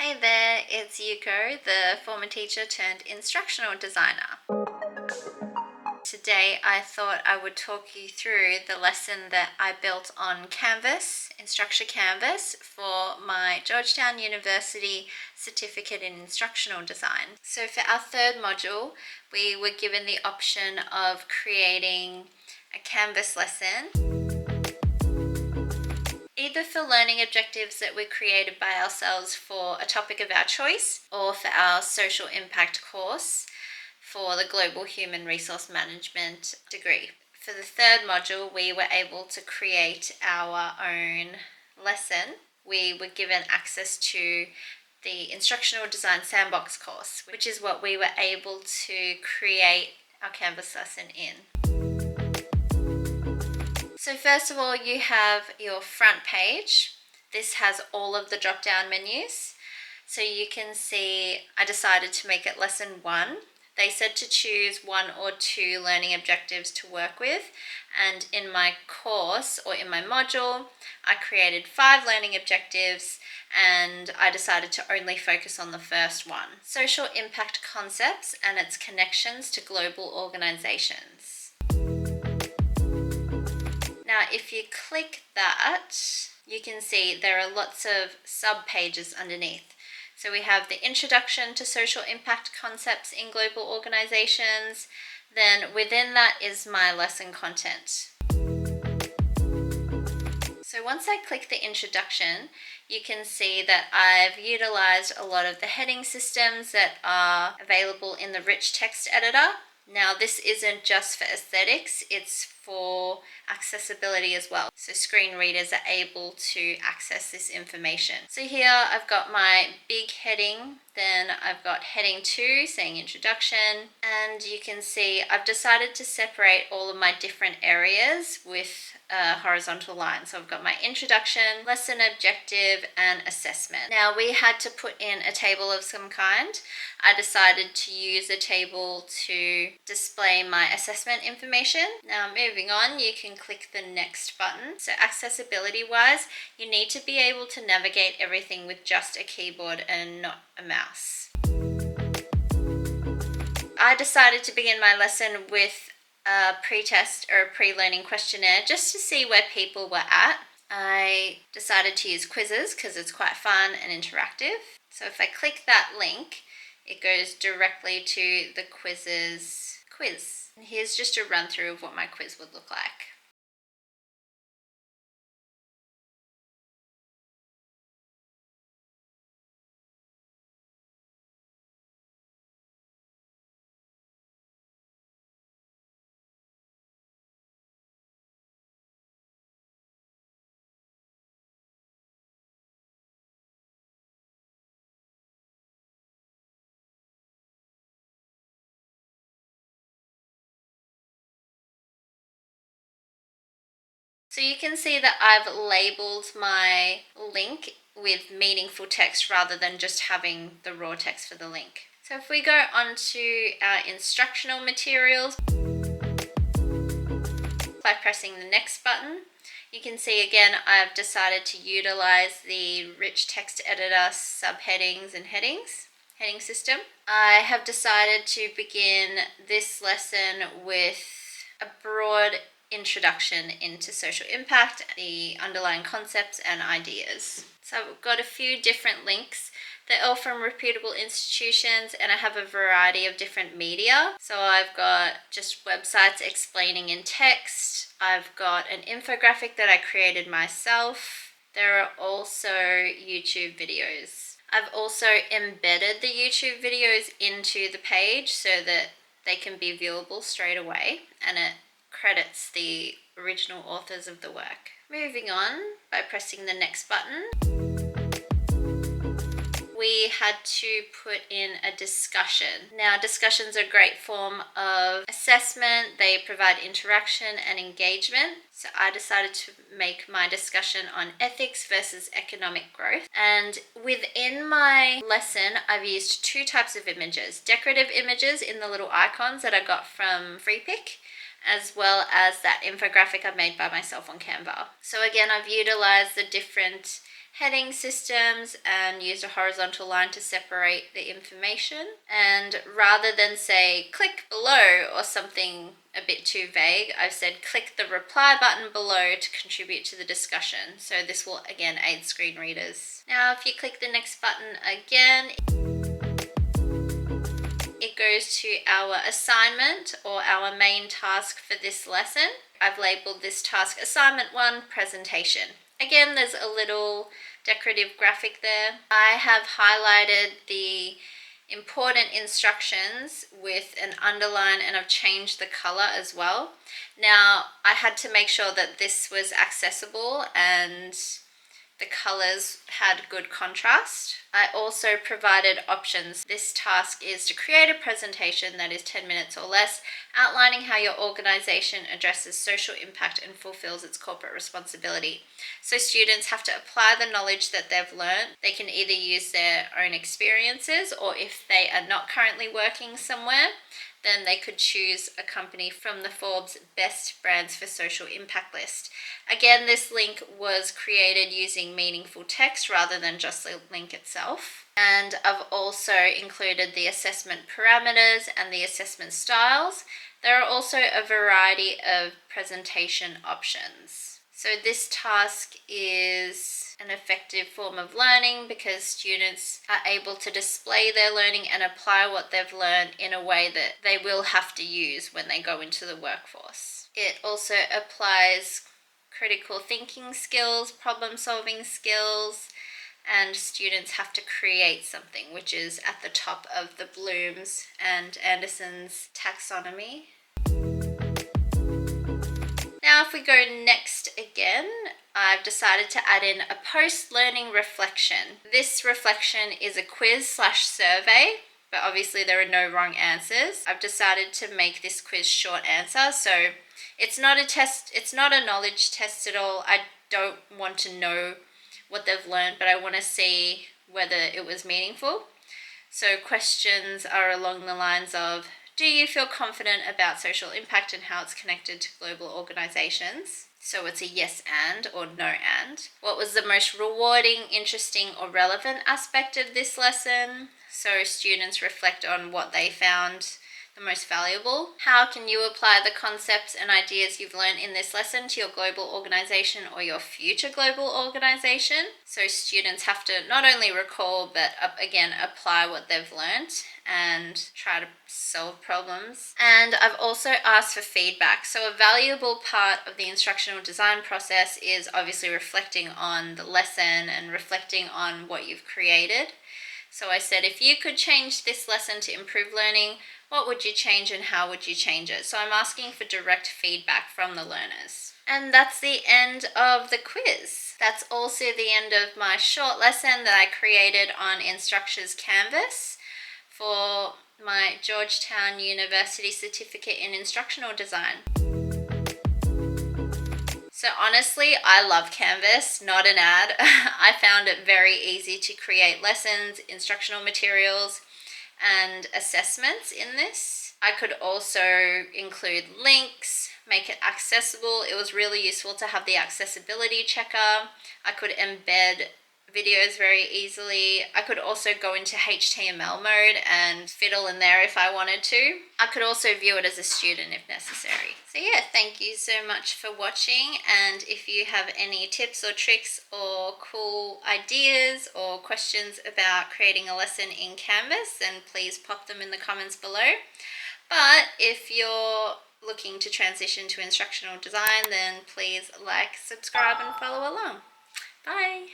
Hey there, it's Yuko, the former teacher turned instructional designer. Today I thought I would talk you through the lesson that I built on Canvas, Instructure Canvas, for my Georgetown University certificate in instructional design. So for our third module, we were given the option of creating a Canvas lesson, either for learning objectives that were created by ourselves for a topic of our choice, or for our social impact course for the Global Human Resource Management degree. For the third module, we were able to create our own lesson. We were given access to the Instructional Design Sandbox course, which is what we were able to create our Canvas lesson in. So first of all, you have your front page. This has all of the drop-down menus. So you can see I decided to make it lesson 1. They said to choose 1 or 2 learning objectives to work with. And in my course, or in my module, I created 5 learning objectives and I decided to only focus on the first one: social impact concepts and its connections to global organizations. Now, if you click that, you can see there are lots of sub-pages underneath. So we have the introduction to social impact concepts in global organizations. Then within that is my lesson content. So once I click the introduction, you can see that I've utilized a lot of the heading systems that are available in the rich text editor. Now, this isn't just for aesthetics, it's for accessibility as well. So screen readers are able to access this information. So here I've got my big heading, then I've got heading 2 saying introduction, and you can see I've decided to separate all of my different areas with a horizontal line. So I've got my introduction, lesson objective, and assessment. Now, we had to put in a table of some kind. I decided to use a table to display my assessment information. Now, moving on, you can click the next button. So accessibility wise, you need to be able to navigate everything with just a keyboard and not a mouse. I decided to begin my lesson with a pre-test or a pre-learning questionnaire just to see where people were at. I decided to use quizzes because it's quite fun and interactive. So if I click that link, it goes directly to the quizzes quiz. And here's just a run through of what my quiz would look like. So you can see that I've labeled my link with meaningful text rather than just having the raw text for the link. So if we go on to our instructional materials, by pressing the next button, you can see again I've decided to utilize the rich text editor subheadings and heading system. I have decided to begin this lesson with a broad introduction into social impact, the underlying concepts and ideas. So I've got a few different links. They're all from reputable institutions, and I have a variety of different media. So I've got just websites explaining in text. I've got an infographic that I created myself. There are also YouTube videos. I've also embedded the YouTube videos into the page so that they can be viewable straight away, and it credits the original authors of the work. Moving on, by pressing the next button, we had to put in a discussion. Now, discussions are a great form of assessment. They provide interaction and engagement. So I decided to make my discussion on ethics versus economic growth. And within my lesson, I've used 2 types of images: decorative images in the little icons that I got from FreePick, as well as that infographic I made by myself on Canva. So again, I've utilized the different heading systems and used a horizontal line to separate the information. And rather than say click below or something a bit too vague, I've said click the reply button below to contribute to the discussion. So this will again aid screen readers. Now if you click the next button again, it goes to our assignment or our main task for this lesson. I've labeled this task assignment 1, presentation. Again, there's a little decorative graphic there. I have highlighted the important instructions with an underline, and I've changed the color as well. Now, I had to make sure that this was accessible and the colors had good contrast. I also provided options. This task is to create a presentation that is 10 minutes or less, outlining how your organization addresses social impact and fulfills its corporate responsibility. So students have to apply the knowledge that they've learned. They can either use their own experiences, or if they are not currently working somewhere, then they could choose a company from the Forbes Best Brands for Social Impact list. Again, this link was created using meaningful text rather than just the link itself. And I've also included the assessment parameters and the assessment styles. There are also a variety of presentation options. So this task is an effective form of learning because students are able to display their learning and apply what they've learned in a way that they will have to use when they go into the workforce. It also applies critical thinking skills, problem solving skills, and students have to create something, which is at the top of the Bloom's and Anderson's taxonomy. Now if we go next again, I've decided to add in a post-learning reflection. This reflection is a quiz/survey, but obviously there are no wrong answers. I've decided to make this quiz short answer, so it's not a test, it's not a knowledge test at all. I don't want to know what they've learned, but I want to see whether it was meaningful. So questions are along the lines of, do you feel confident about social impact and how it's connected to global organizations? So it's a yes and or no and. What was the most rewarding, interesting, or relevant aspect of this lesson? So students reflect on what they found the most valuable. How can you apply the concepts and ideas you've learned in this lesson to your global organization or your future global organization? So students have to not only recall, but again, apply what they've learned and try to solve problems. And I've also asked for feedback. So a valuable part of the instructional design process is obviously reflecting on the lesson and reflecting on what you've created. So I said, if you could change this lesson to improve learning, what would you change and how would you change it? So I'm asking for direct feedback from the learners. And that's the end of the quiz. That's also the end of my short lesson that I created on Instructure's Canvas for my Georgetown University Certificate in Instructional Design. So honestly, I love Canvas, not an ad. I found it very easy to create lessons, instructional materials, and assessments in this. I could also include links, make it accessible. It was really useful to have the accessibility checker. I could embed videos very easily. I could also go into HTML mode and fiddle in there if I wanted to. I could also view it as a student if necessary. So yeah, thank you so much for watching, and if you have any tips or tricks or cool ideas or questions about creating a lesson in Canvas, then please pop them in the comments below. But if you're looking to transition to instructional design, then please like, subscribe and follow along. Bye!